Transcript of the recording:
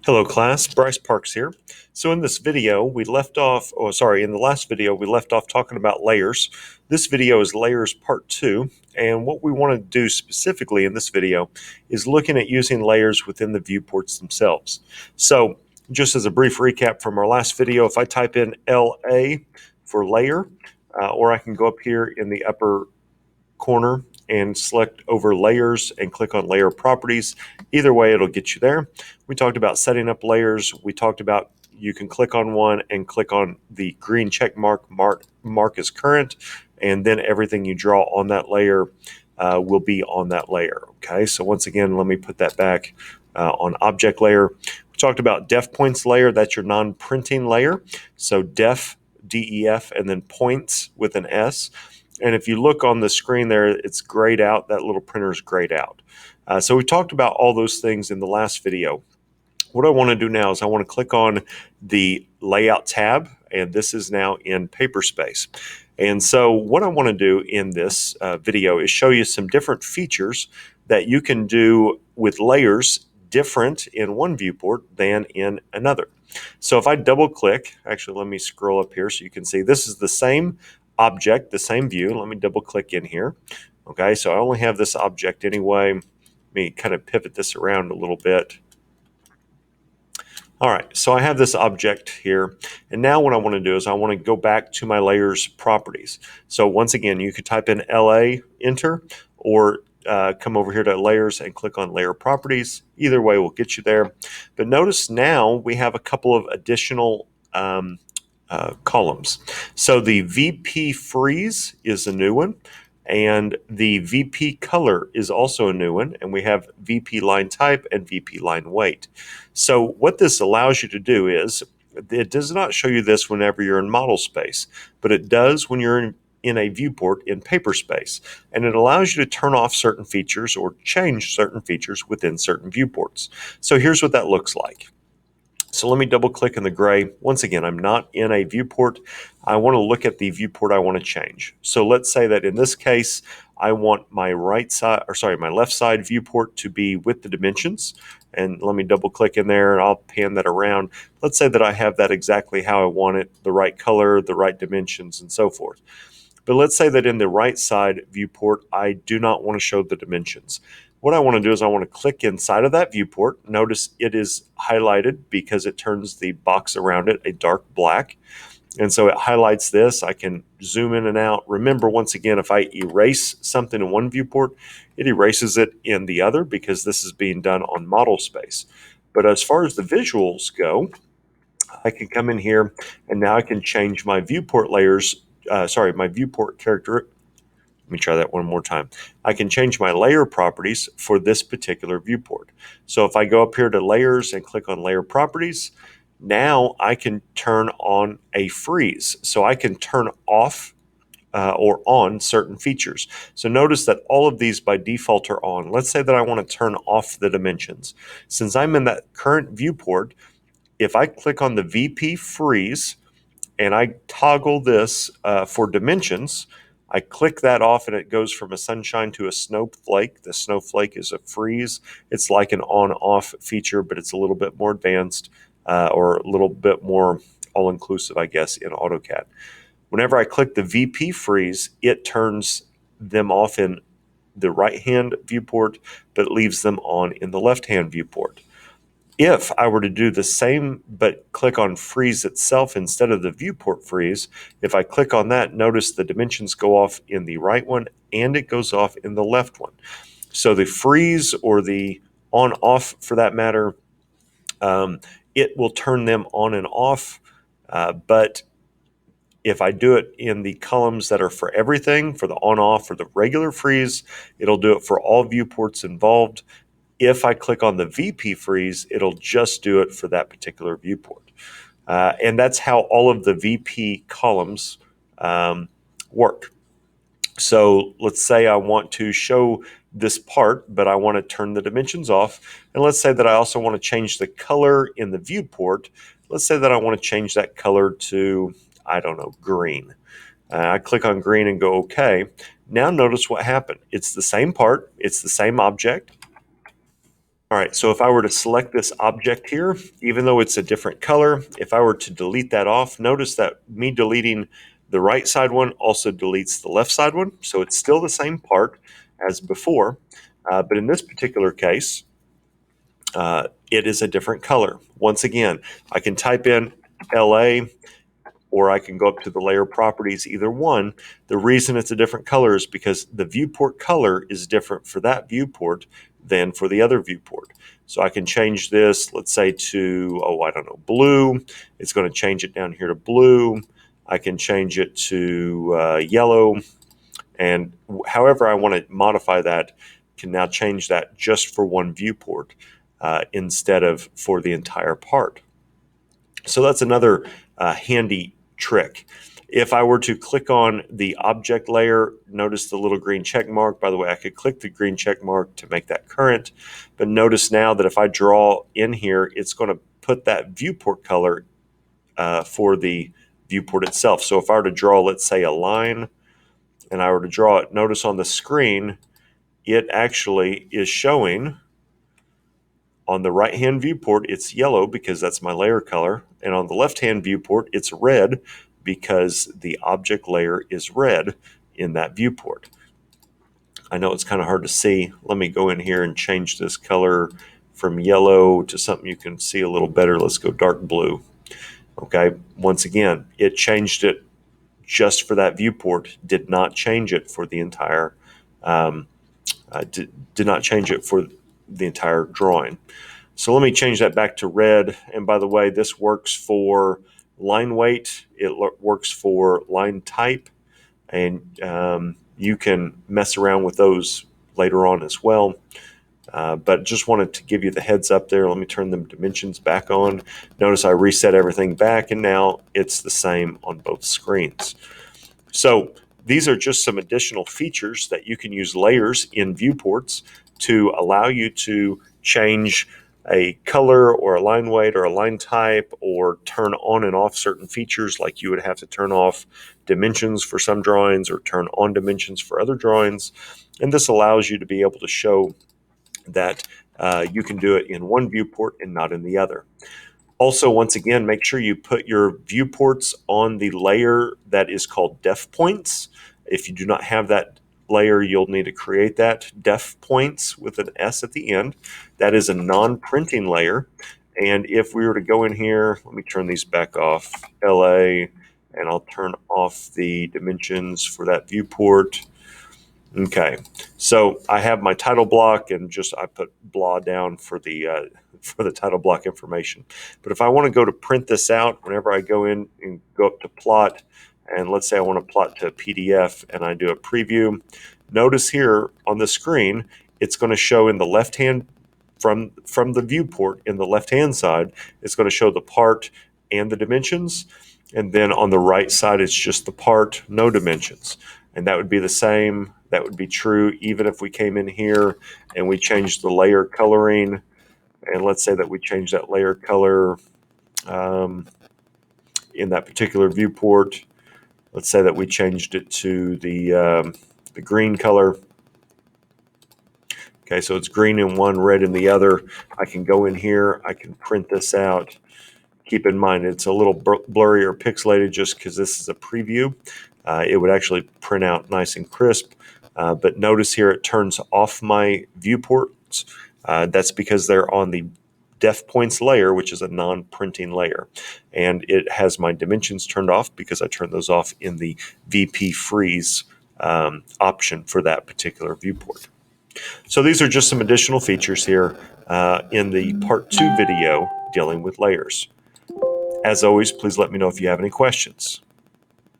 Hello class, Bryce Parks here. So in this video, in the last video, we left off talking about layers. This video is layers part 2, and what we want to do specifically in this video is looking at using layers within the viewports themselves. So just as a brief recap from our last video, if I type in LA for layer, or I can go up here in the upper corner and select over layers and click on layer properties. Either way, it'll get you there. We talked about setting up layers. We talked about you can click on one and click on the green check mark as current, and then everything you draw on that layer will be on that layer. Okay, so once again, let me put that back on object layer. We talked about def points layer. That's your non-printing layer. So def, DEF, and then points with an S. And if you look on the screen there, it's grayed out. That little printer is grayed out. So we talked about all those things in the last video. What I want to do now is I want to click on the Layout tab, and this is now in Paperspace. And so what I want to do in this video is show you some different features that you can do with layers different in one viewport than in another. So if I double click, actually let me scroll up here so you can see this is the same object, the same view. Let me double click in here. Okay, so I only have this object anyway. Let me kind of pivot this around a little bit. All right, so I have this object here, and now what I want to do is I want to go back to my layers properties. So once again, you could type in LA, enter, or come over here to layers and click on layer properties. Either way will get you there. But notice now we have a couple of additional columns. So the VP freeze is a new one, and the VP color is also a new one, and we have VP line type and VP line weight. So what this allows you to do is, it does not show you this whenever you're in model space, but it does when you're in a viewport in Paperspace, and it allows you to turn off certain features or change certain features within certain viewports. So here's what that looks like. So let me double click in the gray. Once again, I'm not in a viewport. I want to look at the viewport I want to change. So let's say that in this case, I want my my left side viewport to be with the dimensions. And let me double click in there and I'll pan that around. Let's say that I have that exactly how I want it, the right color, the right dimensions, and so forth. But let's say that in the right side viewport, I do not want to show the dimensions. What I want to do is I want to click inside of that viewport. Notice it is highlighted because it turns the box around it a dark black. And so it highlights this. I can zoom in and out. Remember, once again, if I erase something in one viewport, it erases it in the other because this is being done on model space. But as far as the visuals go, I can come in here and now I can change my viewport layers, my viewport character. Let me try that one more time. I can change my layer properties for this particular viewport. So if I go up here to layers and click on layer properties, now I can turn on a freeze. So I can turn off or on certain features. So notice that all of these by default are on. Let's say that I want to turn off the dimensions. Since I'm in that current viewport, if I click on the VP freeze and I toggle this for dimensions, I click that off and it goes from a sunshine to a snowflake. The snowflake is a freeze. It's like an on-off feature, but it's a little bit more advanced or a little bit more all-inclusive, I guess, in AutoCAD. Whenever I click the VP freeze, it turns them off in the right-hand viewport, but leaves them on in the left-hand viewport. If I were to do the same, but click on freeze itself instead of the viewport freeze, if I click on that, notice the dimensions go off in the right one and it goes off in the left one. So the freeze or the on off for that matter, it will turn them on and off. But if I do it in the columns that are for everything, for the on off or the regular freeze, it'll do it for all viewports involved. If I click on the VP freeze, it'll just do it for that particular viewport. And that's how all of the VP columns work. So let's say I want to show this part, but I want to turn the dimensions off. And let's say that I also want to change the color in the viewport. Let's say that I want to change that color to, I don't know, green. I click on green and go OK. Now notice what happened. It's the same part. It's the same object. All right, so if I were to select this object here, even though it's a different color, if I were to delete that off, notice that me deleting the right side one also deletes the left side one. So it's still the same part as before, but in this particular case, it is a different color. Once again, I can type in LA, or I can go up to the layer properties, either one. The reason it's a different color is because the viewport color is different for that viewport than for the other viewport. So I can change this, let's say to, oh, I don't know, blue. It's going to change it down here to blue. I can change it to yellow. And however I want to modify that, can now change that just for one viewport instead of for the entire part. So that's another handy trick. If I were to click on the object layer, notice the little green check mark. By the way, I could click the green check mark to make that current, but notice now that if I draw in here, it's going to put that viewport color for the viewport itself. So if I were to draw, let's say, a line, and I were to draw it, notice on the screen, it actually is showing on the right-hand viewport, it's yellow because that's my layer color. And on the left-hand viewport, it's red because the object layer is red in that viewport. I know it's kind of hard to see. Let me go in here and change this color from yellow to something you can see a little better. Let's go dark blue. Okay, once again, it changed it just for that viewport, did not change it for the entire, did not change it for the entire drawing. So let me change that back to red. And by the way, this works for line weight. It works for line type. And you can mess around with those later on as well. But just wanted to give you the heads up there. Let me turn the dimensions back on. Notice I reset everything back, and now it's the same on both screens. So these are just some additional features that you can use layers in viewports to allow you to change a color or a line weight or a line type, or turn on and off certain features, like you would have to turn off dimensions for some drawings or turn on dimensions for other drawings. And this allows you to be able to show that you can do it in one viewport and not in the other. Also, once again, make sure you put your viewports on the layer that is called def points. If you do not have that layer, you'll need to create that. Def points with an S at the end. That is a non-printing layer. And if we were to go in here, let me turn these back off, LA, and I'll turn off the dimensions for that viewport. Okay, so I have my title block, and just I put blah down for the title block information. But if I want to go to print this out, whenever I go in and go up to plot, and let's say I want to plot to a PDF, and I do a preview, notice here on the screen, it's going to show in the left hand from the viewport in the left hand side, it's going to show the part and the dimensions. And then on the right side, it's just the part, no dimensions. And that would be the same. That would be true even if we came in here and we changed the layer coloring. And let's say that we change that layer color in that particular viewport. Let's say that we changed it to the green color. Okay, so it's green in one, red in the other. I can go in here. I can print this out. Keep in mind, it's a little blurry or pixelated just because this is a preview. It would actually print out nice and crisp. But notice here it turns off my viewports. That's because they're on the def points layer, which is a non-printing layer. And it has my dimensions turned off because I turned those off in the VP freeze option for that particular viewport. So these are just some additional features here in the part 2 video dealing with layers. As always, please let me know if you have any questions.